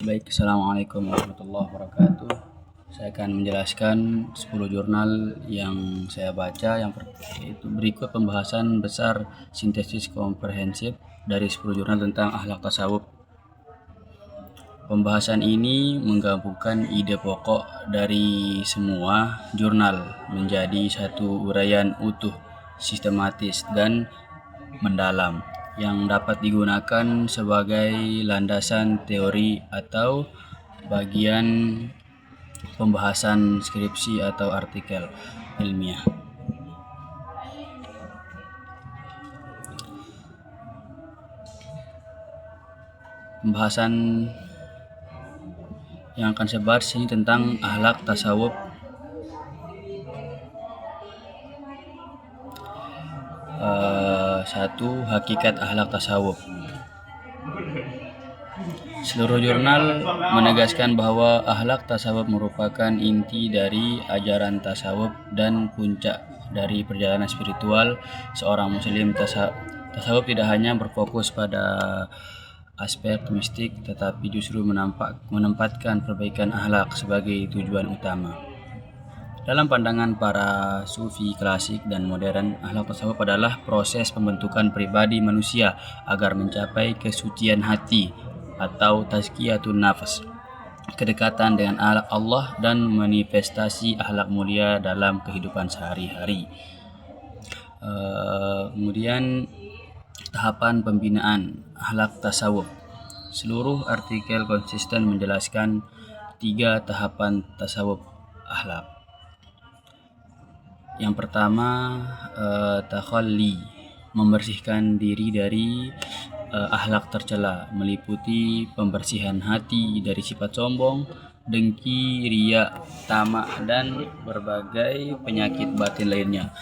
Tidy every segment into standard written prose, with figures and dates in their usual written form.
Baik, Assalamualaikum warahmatullahi wabarakatuh. Saya akan menjelaskan 10 jurnal yang saya baca. Yaitu berikut pembahasan besar sintesis komprehensif dari 10 jurnal tentang akhlak tasawuf. Pembahasan ini menggabungkan ide pokok dari semua jurnal menjadi satu uraian utuh, sistematis, dan mendalam yang dapat digunakan sebagai landasan teori atau bagian pembahasan skripsi atau artikel ilmiah. Pembahasan yang akan saya bahas ini tentang akhlak tasawuf. Satu, hakikat akhlak tasawuf. Seluruh jurnal menegaskan bahwa akhlak tasawuf merupakan inti dari ajaran tasawuf dan puncak dari perjalanan spiritual seorang muslim. Tasawuf tidak hanya berfokus pada aspek mistik, tetapi justru menempatkan perbaikan akhlak sebagai tujuan utama. Dalam pandangan para sufi klasik dan modern, akhlak tasawuf adalah proses pembentukan pribadi manusia agar mencapai kesucian hati atau tazkiyatun nafs, kedekatan dengan Allah dan manifestasi akhlak mulia dalam kehidupan sehari-hari. Kemudian tahapan pembinaan akhlak tasawuf. Seluruh artikel konsisten menjelaskan 3 tahapan tasawuf akhlak. Yang pertama, takhalli, membersihkan diri dari akhlak tercela, meliputi pembersihan hati dari sifat sombong, dengki, riya, tamak, dan berbagai penyakit batin lainnya.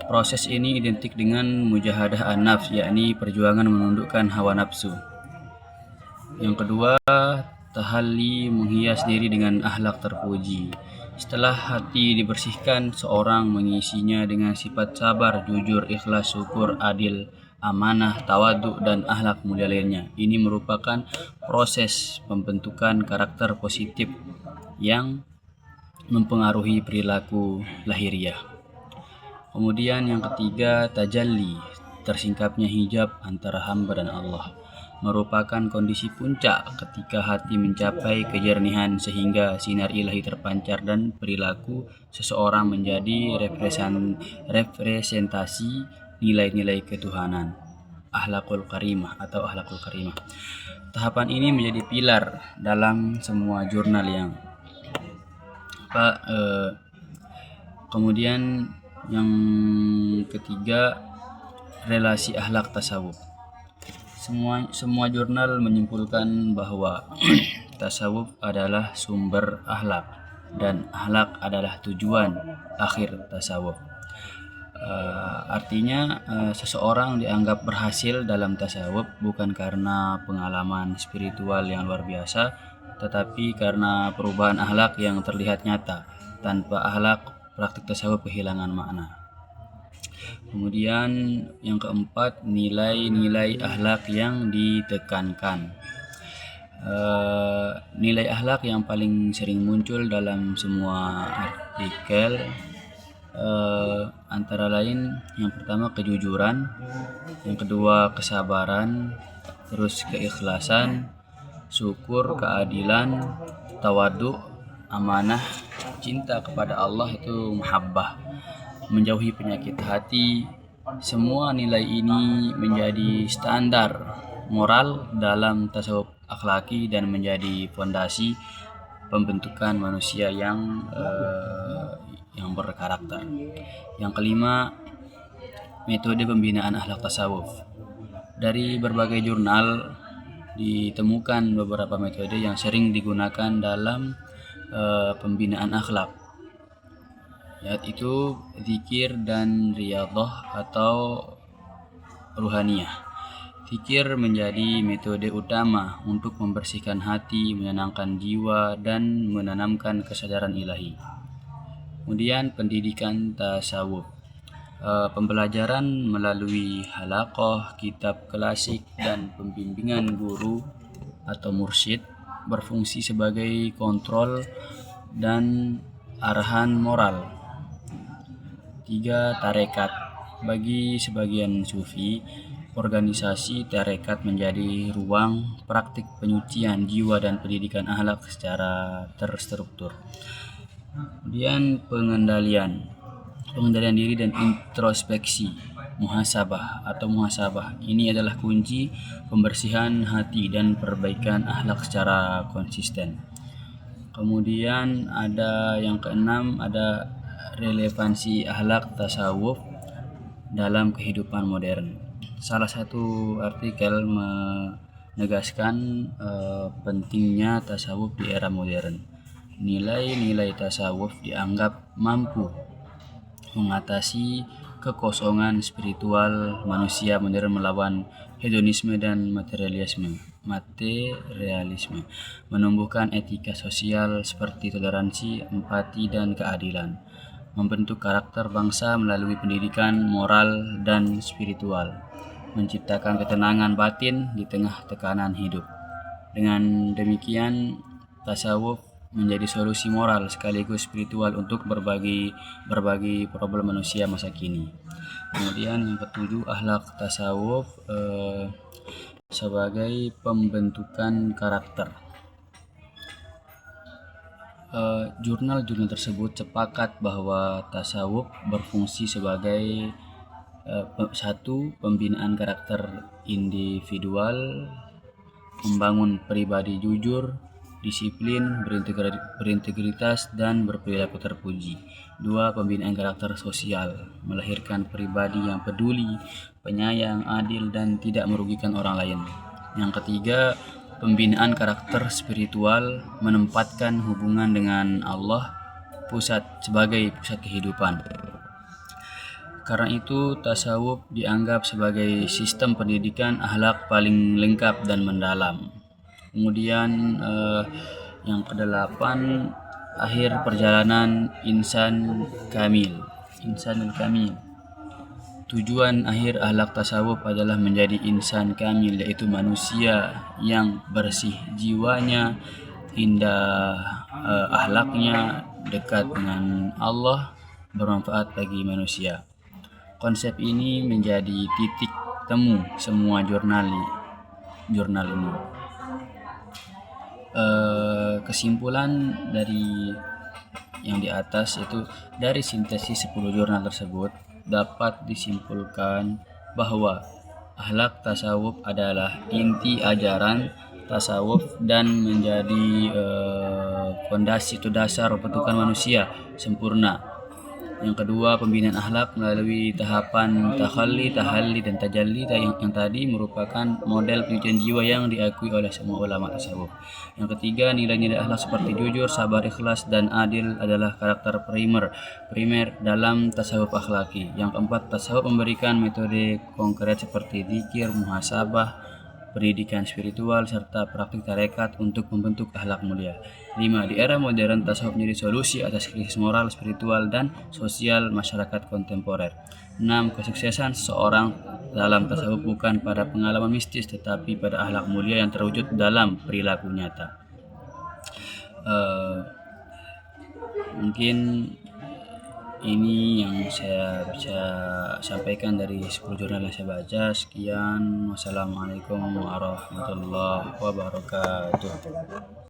Proses ini identik dengan mujahadah an-nafs, yakni perjuangan menundukkan hawa nafsu. Yang kedua, tahalli, menghias diri dengan akhlak terpuji. Setelah hati dibersihkan, seorang mengisinya dengan sifat sabar, jujur, ikhlas, syukur, adil, amanah, tawadhu, dan akhlak mulia lainnya. Ini merupakan proses pembentukan karakter positif yang mempengaruhi perilaku lahiriah. Kemudian yang ketiga, tajalli, tersingkapnya hijab antara hamba dan Allah, merupakan kondisi puncak ketika hati mencapai kejernihan sehingga sinar ilahi terpancar dan perilaku seseorang menjadi representasi nilai-nilai ketuhanan, akhlakul karimah atau akhlakul karimah. Tahapan ini menjadi pilar dalam semua jurnal yang kemudian yang ketiga, relasi akhlak tasawuf. Semua jurnal menyimpulkan bahwa tasawuf adalah sumber akhlak dan akhlak adalah tujuan akhir tasawuf. Artinya seseorang dianggap berhasil dalam tasawuf bukan karena pengalaman spiritual yang luar biasa, tetapi karena perubahan akhlak yang terlihat nyata. Tanpa akhlak, praktik tasawuf kehilangan makna. Kemudian yang keempat, nilai-nilai akhlak yang ditekankan. Nilai akhlak yang paling sering muncul dalam semua artikel antara lain yang pertama kejujuran, yang kedua kesabaran, terus keikhlasan, syukur, keadilan, tawadhu, amanah, cinta kepada Allah itu mahabbah, menjauhi penyakit hati. Semua nilai ini menjadi standar moral dalam tasawuf akhlaki dan menjadi fondasi pembentukan manusia yang berkarakter. Yang kelima, metode pembinaan akhlak tasawuf. Dari berbagai jurnal ditemukan beberapa metode yang sering digunakan dalam pembinaan akhlak, yaitu zikir dan riyadhah atau ruhaniyah. Zikir menjadi metode utama untuk membersihkan hati, menenangkan jiwa, dan menanamkan kesadaran ilahi. Kemudian pendidikan tasawuf, pembelajaran melalui halaqah, kitab klasik, dan pembimbingan guru atau mursyid berfungsi sebagai kontrol dan arahan moral. 3. Tarekat. Bagi sebagian sufi, organisasi tarekat menjadi ruang praktik penyucian jiwa dan pendidikan akhlak secara terstruktur. Kemudian pengendalian diri dan introspeksi, muhasabah. Ini adalah kunci pembersihan hati dan perbaikan akhlak secara konsisten. Kemudian ada yang keenam, ada relevansi akhlak tasawuf dalam kehidupan modern. Salah satu artikel menegaskan pentingnya tasawuf di era modern. Nilai-nilai tasawuf dianggap mampu mengatasi kekosongan spiritual manusia modern melawan hedonisme dan materialisme, menumbuhkan etika sosial seperti toleransi, empati, dan keadilan, membentuk karakter bangsa melalui pendidikan moral dan spiritual, menciptakan ketenangan batin di tengah tekanan hidup. Dengan demikian, tasawuf menjadi solusi moral sekaligus spiritual untuk berbagai problem manusia masa kini. Kemudian yang ketujuh, akhlak tasawuf sebagai pembentukan karakter. Jurnal-jurnal tersebut sepakat bahwa tasawuf berfungsi sebagai satu, pembinaan karakter individual, membangun pribadi jujur, disiplin, berintegritas, dan berperilaku terpuji. 2. Pembinaan karakter sosial, melahirkan pribadi yang peduli, penyayang, adil, dan tidak merugikan orang lain. Yang ketiga, pembinaan karakter spiritual, menempatkan hubungan dengan Allah sebagai pusat kehidupan. Karena itu, tasawuf dianggap sebagai sistem pendidikan akhlak paling lengkap dan mendalam. Kemudian yang kedelapan, akhir perjalanan insanul kamil. Tujuan akhir akhlak tasawuf adalah menjadi insan kamil, yaitu manusia yang bersih jiwanya, indah akhlaknya, dekat dengan Allah, bermanfaat bagi manusia. Konsep ini menjadi titik temu semua jurnal ini. Kesimpulan dari yang di atas itu, dari sintesis 10 jurnal tersebut dapat disimpulkan bahwa akhlak tasawuf adalah inti ajaran tasawuf dan menjadi fondasi atau dasar pembentukan manusia sempurna. Yang kedua, pembinaan akhlak melalui tahapan tahalli, dan tajalli yang tadi merupakan model penyucian jiwa yang diakui oleh semua ulama tasawuf. Yang ketiga, nilai-nilai akhlak seperti jujur, sabar, ikhlas, dan adil adalah karakter primer dalam tasawuf akhlaki. Yang keempat, tasawuf memberikan metode konkret seperti zikir, muhasabah, pendidikan spiritual, serta praktik tarekat untuk membentuk akhlak mulia. 5. Di era modern, tasawuf menjadi solusi atas krisis moral, spiritual, dan sosial masyarakat kontemporer. 6. Kesuksesan seseorang dalam tasawuf bukan pada pengalaman mistis, tetapi pada akhlak mulia yang terwujud dalam perilaku nyata. Mungkin ini yang saya bisa sampaikan dari 10 jurnal yang saya baca. Sekian, wassalamualaikum warahmatullahi wabarakatuh.